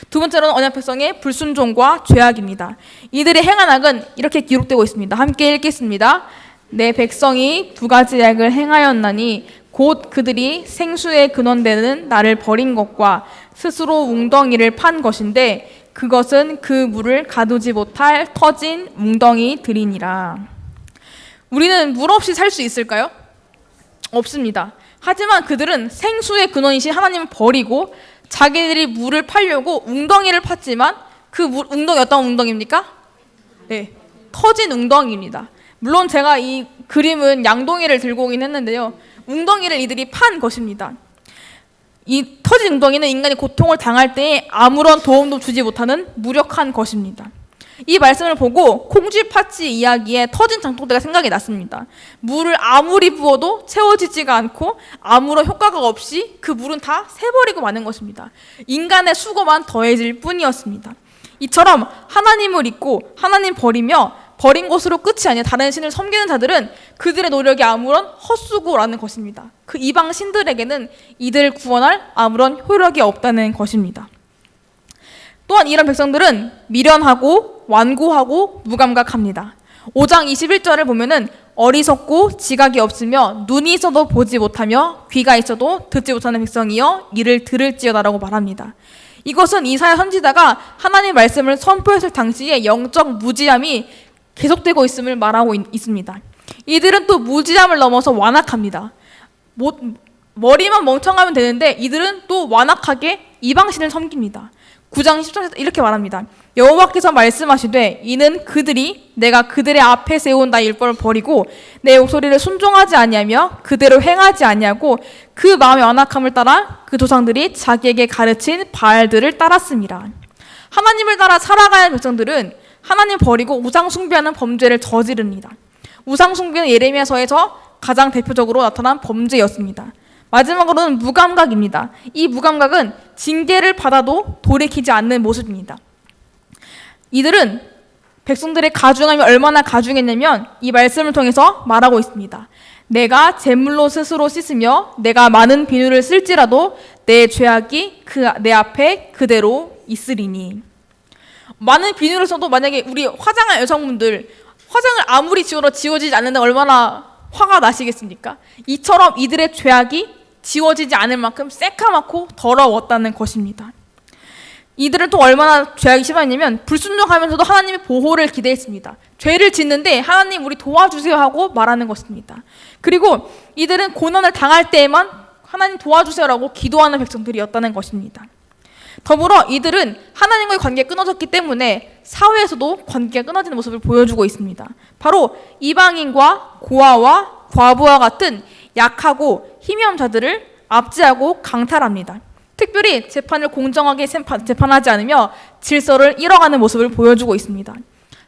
두 번째로는 언약 백성의 불순종과 죄악입니다. 이들의 행한 악은 이렇게 기록되고 있습니다. 함께 읽겠습니다. 내 백성이 두 가지 악을 행하였나니 곧 그들이 생수의 근원되는 나를 버린 것과 스스로 웅덩이를 판 것인데 그것은 그 물을 가두지 못할 터진 웅덩이들이니라. 우리는 물 없이 살 수 있을까요? 없습니다. 하지만 그들은 생수의 근원이신 하나님을 버리고 자기들이 물을 팔려고 웅덩이를 팠지만 그 웅덩이 어떤 웅덩이입니까? 네, 터진 웅덩이입니다. 물론 제가 이 그림은 양동이를 들고 오긴 했는데요. 웅덩이를 이들이 판 것입니다. 이 터진 웅덩이는 인간이 고통을 당할 때에 아무런 도움도 주지 못하는 무력한 것입니다. 이 말씀을 보고 콩쥐팥쥐 이야기에 터진 장독대가 생각이 났습니다. 물을 아무리 부어도 채워지지가 않고 아무런 효과가 없이 그 물은 다 새버리고 마는 것입니다. 인간의 수고만 더해질 뿐이었습니다. 이처럼 하나님을 잊고 하나님 버리며 버린 것으로 끝이 아니라 다른 신을 섬기는 자들은 그들의 노력이 아무런 헛수고라는 것입니다. 그 이방 신들에게는 이들을 구원할 아무런 효력이 없다는 것입니다. 또한 이런 백성들은 미련하고 완고하고 무감각합니다. 5장 21절을 보면은 어리석고 지각이 없으며 눈이 있어도 보지 못하며 귀가 있어도 듣지 못하는 백성이여 이를 들을지어다라고 말합니다. 이것은 이사야 선지자가 하나님의 말씀을 선포했을 당시에 영적 무지함이 계속되고 있음을 말하고 있습니다. 이들은 또 무지함을 넘어서 완악합니다. 머리만 멍청하면 되는데 이들은 또 완악하게 이방신을 섬깁니다. 9장 10절에서 이렇게 말합니다. 여호와께서 말씀하시되 이는 그들이 내가 그들의 앞에 세운 나의 율법을 버리고 내 목소리를 순종하지 아니하며 그대로 행하지 아니하고 그 마음의 완악함을 따라 그 조상들이 자기에게 가르친 바알들을 따랐음이라. 하나님을 따라 살아가는 백성들은 하나님 버리고 우상 숭배하는 범죄를 저지릅니다. 우상 숭배는 예레미야서에서 가장 대표적으로 나타난 범죄였습니다. 마지막으로는 무감각입니다. 이 무감각은 징계를 받아도 돌이키지 않는 모습입니다. 이들은 백성들의 가중함이 얼마나 가중했냐면 이 말씀을 통해서 말하고 있습니다. 내가 제물로 스스로 씻으며 내가 많은 비누를 쓸지라도 내 죄악이 내 앞에 그대로 있으리니. 많은 비누를 써도 만약에 우리 화장한 여성분들 화장을 아무리 지워지지 않는데 얼마나 화가 나시겠습니까? 이처럼 이들의 죄악이 지워지지 않을 만큼 새카맣고 더러웠다는 것입니다. 이들은 또 얼마나 죄악이 심했냐면 불순종하면서도 하나님의 보호를 기대했습니다. 죄를 짓는데 하나님 우리 도와주세요 하고 말하는 것입니다. 그리고 이들은 고난을 당할 때에만 하나님 도와주세요라고 기도하는 백성들이었다는 것입니다. 더불어 이들은 하나님과의 관계가 끊어졌기 때문에 사회에서도 관계가 끊어지는 모습을 보여주고 있습니다. 바로 이방인과 고아와 과부와 같은 약하고 힘이 없는 자들을 압제하고 강탈합니다. 특별히 재판을 공정하게 재판하지 않으며 질서를 잃어가는 모습을 보여주고 있습니다.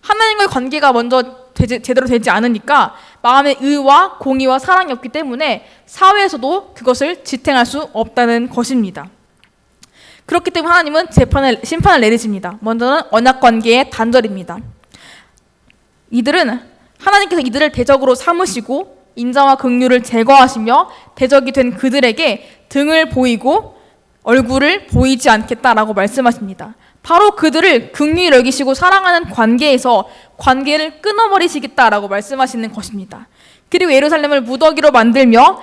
하나님과의 관계가 먼저 제대로 되지 않으니까 마음의 의와 공의와 사랑이 없기 때문에 사회에서도 그것을 지탱할 수 없다는 것입니다. 그렇기 때문에 하나님은 심판을 내리십니다. 먼저는 언약관계의 단절입니다. 하나님께서 이들을 대적으로 삼으시고 인자와 긍휼을 제거하시며 대적이 된 그들에게 등을 보이고 얼굴을 보이지 않겠다라고 말씀하십니다. 바로 그들을 긍휼히 여기시고 사랑하는 관계에서 관계를 끊어버리시겠다라고 말씀하시는 것입니다. 그리고 예루살렘을 무더기로 만들며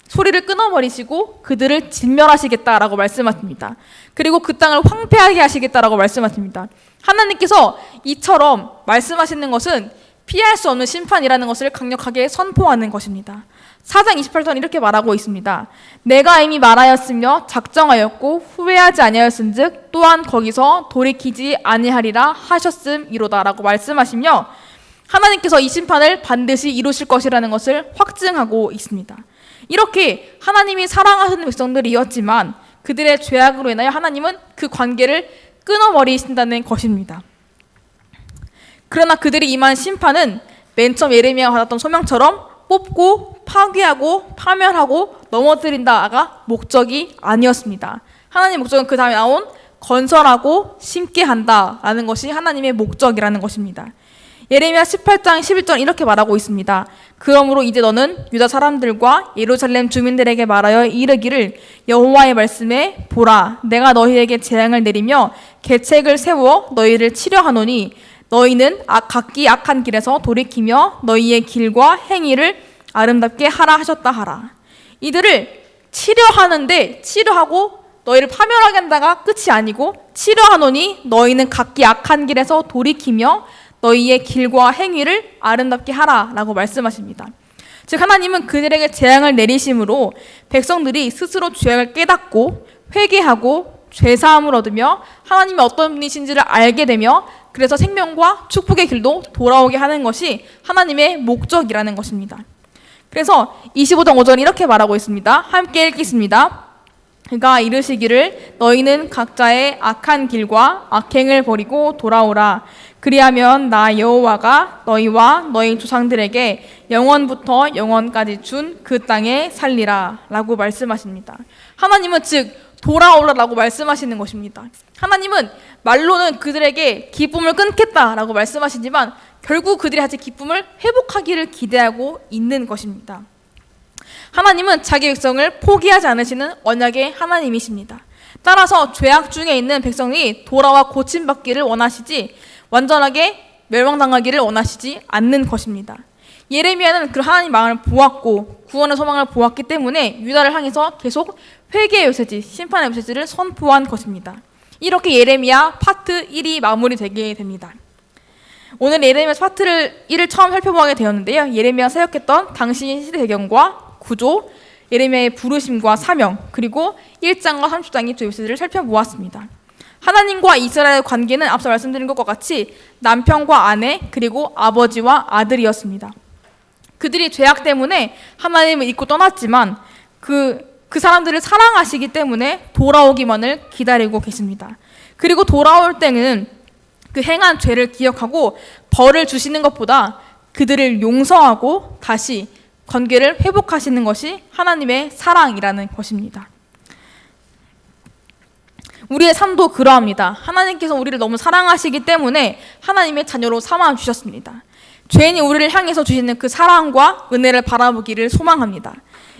소리를 끊어버리시고 그들을 진멸하시겠다라고 말씀하십니다. 그리고 그 땅을 황폐하게 하시겠다라고 말씀하십니다. 하나님께서 이처럼 말씀하시는 것은 피할 수 없는 심판이라는 것을 강력하게 선포하는 것입니다. 4장 28절 이렇게 말하고 있습니다. 내가 이미 말하였으며 작정하였고 후회하지 아니하였은즉 또한 거기서 돌이키지 아니하리라 하셨음이로다 라고 말씀하시며 하나님께서 이 심판을 반드시 이루실 것이라는 것을 확증하고 있습니다. 이렇게 하나님이 사랑하시는 백성들이었지만 그들의 죄악으로 인하여 하나님은 그 관계를 끊어버리신다는 것입니다. 그러나 그들이 임한 심판은 맨 처음 예레미야가 받았던 소명처럼 뽑고 파괴하고 파멸하고 넘어뜨린다가 목적이 아니었습니다. 하나님의 목적은 그 다음에 나온 건설하고 심게 한다라는 것이 하나님의 목적이라는 것입니다. 예레미야 18장 11절 이렇게 말하고 있습니다. 그러므로 이제 너는 유다 사람들과 예루살렘 주민들에게 말하여 이르기를 여호와의 말씀에 보라 내가 너희에게 재앙을 내리며 계책을 세워 너희를 치려하노니 너희는 각기 악한 길에서 돌이키며 너희의 길과 행위를 아름답게 하라 하셨다 하라. 이들을 치려하는데 치려하고 너희를 파멸하게 한다가 끝이 아니고 치려하노니 너희는 각기 악한 길에서 돌이키며 너희의 길과 행위를 아름답게 하라 라고 말씀하십니다. 즉 하나님은 그들에게 재앙을 내리심으로 백성들이 스스로 죄악을 깨닫고 회개하고 죄사함을 얻으며 하나님이 어떤 분이신지를 알게 되며 그래서 생명과 축복의 길도 돌아오게 하는 것이 하나님의 목적이라는 것입니다. 그래서 25장 5절 이렇게 말하고 있습니다. 함께 읽겠습니다. 그가 이르시기를 너희는 각자의 악한 길과 악행을 버리고 돌아오라. 그리하면 나 여호와가 너희와 너희 조상들에게 영원부터 영원까지 준 그 땅에 살리라 라고 말씀하십니다. 하나님은 즉 돌아오라라고 말씀하시는 것입니다. 하나님은 말로는 그들에게 기쁨을 끊겠다라고 말씀하시지만 결국 그들이 가진 기쁨을 회복하기를 기대하고 있는 것입니다. 하나님은 자기 백성을 포기하지 않으시는 언약의 하나님이십니다. 따라서 죄악 중에 있는 백성이 돌아와 고침받기를 원하시지 완전하게 멸망당하기를 원하시지 않는 것입니다. 예레미야는 그 하나님 마음을 보았고 구원의 소망을 보았기 때문에 유다를 향해서 계속 회개의 메시지, 심판의 메시지를 선포한 것입니다. 이렇게 예레미야 파트 1이 마무리되게 됩니다. 오늘 예레미야 파트 1을 처음 살펴보게 되었는데요. 예레미야가 사역했던 당시 시대 배경과 구조, 예레미야의 부르심과 사명, 그리고 1장과 30장의 두 메시지를 살펴보았습니다. 하나님과 이스라엘의 관계는 앞서 말씀드린 것과 같이 남편과 아내 그리고 아버지와 아들이었습니다. 그들이 죄악 때문에 하나님을 잊고 떠났지만 그 사람들을 사랑하시기 때문에 돌아오기만을 기다리고 계십니다. 그리고 돌아올 때는 그 행한 죄를 기억하고 벌을 주시는 것보다 그들을 용서하고 다시 관계를 회복하시는 것이 하나님의 사랑이라는 것입니다. 우리의 삶도 그러합니다. 하나님께서 우리를 너무 사랑하시기 때문에 하나님의 자녀로 삼아 주셨습니다. 죄인이 우리를 향해서 주시는 그 사랑과 은혜를 바라보기를 소망합니다.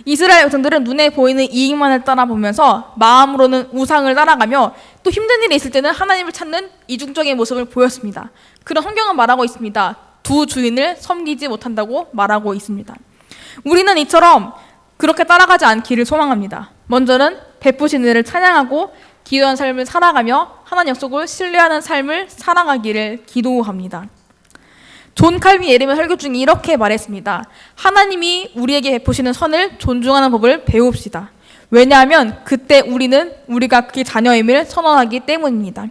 이스라엘 백성들은 눈에 보이는 이익만을 따라보면서 마음으로는 우상을 따라가며 또 힘든 일이 있을 때는 하나님을 찾는 이중적인 모습을 보였습니다. 그런 성경은 말하고 있습니다. 두 주인을 섬기지 못한다고 말하고 있습니다. 우리는 이처럼 그렇게 따라가지 않기를 소망합니다. 먼저는 베푸신 은혜를 찬양하고 기도한 삶을 살아가며 하나님 약속을 신뢰하는 삶을 살아가기를 기도합니다. 존 칼빈 예레미야 설교 중에 이렇게 말했습니다. 하나님이 우리에게 베푸시는 선을 존중하는 법을 배웁시다. 왜냐하면 그때 우리는 우리가 그의 자녀임을 선언하기 때문입니다.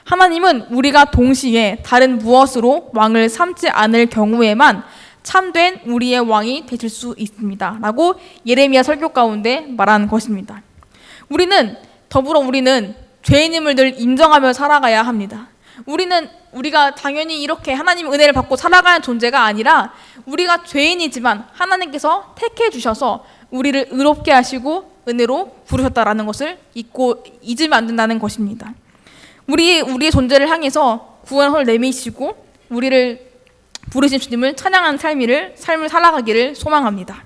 하나님은 우리가 동시에 다른 무엇으로 왕을 삼지 않을 경우에만 참된 우리의 왕이 되실 수 있습니다. 라고 예레미야 설교 가운데 말한 것입니다. 우리는 죄인임을 늘 인정하며 살아가야 합니다. 우리가 당연히 이렇게 하나님의 은혜를 받고 살아가는 존재가 아니라 우리가 죄인이지만 하나님께서 택해 주셔서 우리를 의롭게 하시고 은혜로 부르셨다라는 것을 잊으면 안 된다는 것입니다. 우리의 존재를 향해서 구원을 내미시고 우리를 부르신 주님을 찬양하는 삶을 살아가기를 소망합니다.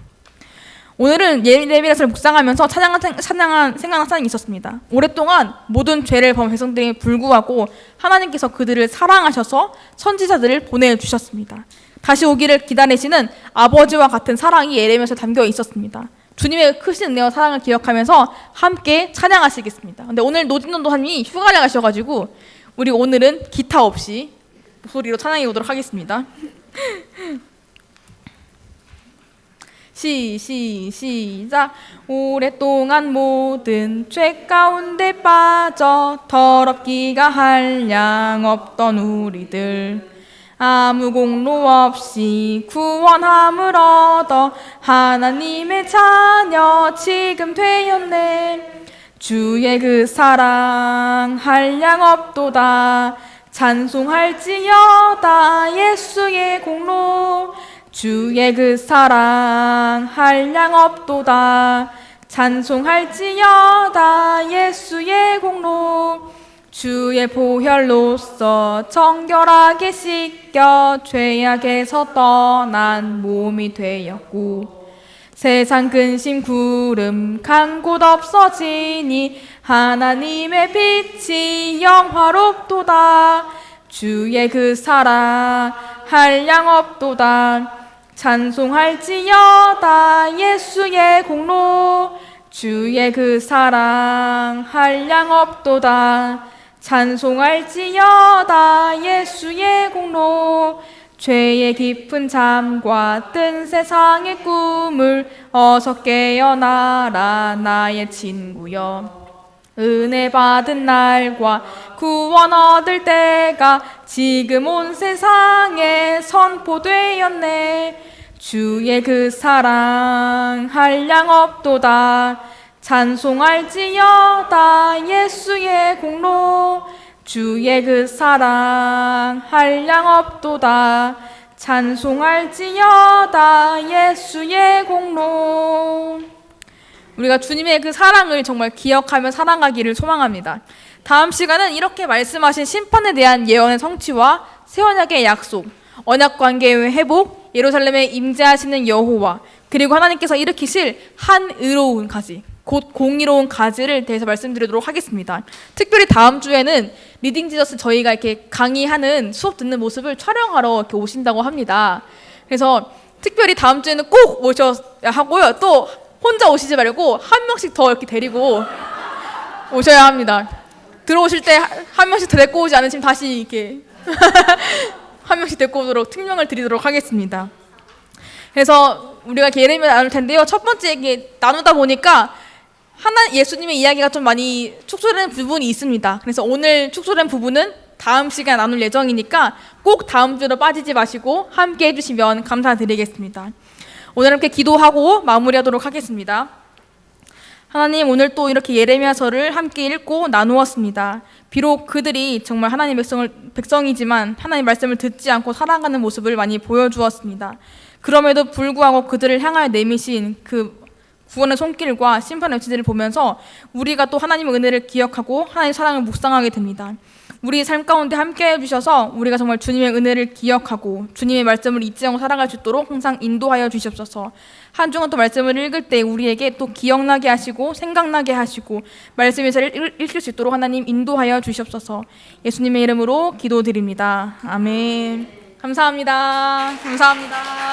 오늘은 예레미야서를 묵상하면서 찬양한 생각난 사연이 있었습니다. 오랫동안 모든 죄를 범한 백성들에게 불구하고 하나님께서 그들을 사랑하셔서 선지자들을 보내주셨습니다. 다시 오기를 기다리시는 아버지와 같은 사랑이 예레미야서에 담겨 있었습니다. 주님의 크신 은혜와 사랑을 기억하면서 함께 찬양하시겠습니다. 근데 오늘 노진동 도사님이 휴가를 가셔가지고 우리 오늘은 기타 없이 목소리로 찬양해 보도록 하겠습니다. 시작. 오랫동안 모든 죄 가운데 빠져 더럽기가 한량 없던 우리들 아무 공로 없이 구원함을 얻어 하나님의 자녀 지금 되었네. 주의 그 사랑 한량 없도다. 찬송할지어다 예수의 공로. 주의 그 사랑 한량 없도다. 찬송할지어다 예수의 공로. 주의 보혈로써 정결하게 씻겨 죄악에서 떠난 몸이 되었고 세상 근심 구름 간 곳 없어지니 하나님의 빛이 영화롭도다. 주의 그 사랑 한량 없도다. 찬송할지어다 예수의 공로. 주의 그 사랑 한량 없도다. 찬송할지어다 예수의 공로. 죄의 깊은 잠과 뜬 세상의 꿈을 어서 깨어나라 나의 친구여. 은혜 받은 날과 구원 얻을 때가 지금 온 세상에 선포되었네. 주의 그 사랑 한량 없도다. 찬송할지어다 예수의 공로. 주의 그 사랑 한량 없도다. 찬송할지어다 예수의 공로. 우리가 주님의 그 사랑을 정말 기억하며 살아가기를 소망합니다. 다음 시간은 이렇게 말씀하신 심판에 대한 예언의 성취와 새 언약의 약속, 언약 관계의 회복, 예루살렘에 임재하시는 여호와, 그리고 하나님께서 일으키실 한 의로운 가지, 곧 공의로운 가지를 대해서 말씀드리도록 하겠습니다. 특별히 다음 주에는 리딩 지저스 저희가 이렇게 강의하는 수업 듣는 모습을 촬영하러 이렇게 오신다고 합니다. 그래서 특별히 다음 주에는 꼭 오셔야 하고요. 또 혼자 오시지 말고 한 명씩 더 이렇게 데리고 오셔야 합니다. 들어오실 때 한 명씩 더 데리고 오지 않으시면 다시 이렇게 한 명씩 데리고 오도록 특명을 드리도록 하겠습니다. 그래서 우리가 예레미야 나눌 텐데요. 첫 번째 나누다 보니까 예수님의 이야기가 좀 많이 축소된 부분이 있습니다. 그래서 오늘 축소된 부분은 다음 시간에 나눌 예정이니까 꼭 다음 주로 빠지지 마시고 함께 해주시면 감사드리겠습니다. 오늘 함께 기도하고 마무리하도록 하겠습니다. 하나님, 오늘 또 이렇게 예레미야서를 함께 읽고 나누었습니다. 비록 그들이 정말 하나님 백성이지만 하나님 말씀을 듣지 않고 살아가는 모습을 많이 보여주었습니다. 그럼에도 불구하고 그들을 향하여 내미신 그 구원의 손길과 심판의 지지를 보면서 우리가 또 하나님의 은혜를 기억하고 하나님의 사랑을 묵상하게 됩니다. 우리 삶 가운데 함께해 주셔서 우리가 정말 주님의 은혜를 기억하고 주님의 말씀을 잊지 않고 살아갈 수 있도록 항상 인도하여 주시옵소서. 한 주간 또 말씀을 읽을 때 우리에게 또 기억나게 하시고 생각나게 하시고 말씀에서 읽힐 수 있도록 하나님 인도하여 주시옵소서. 예수님의 이름으로 기도드립니다. 아멘. 감사합니다. 감사합니다.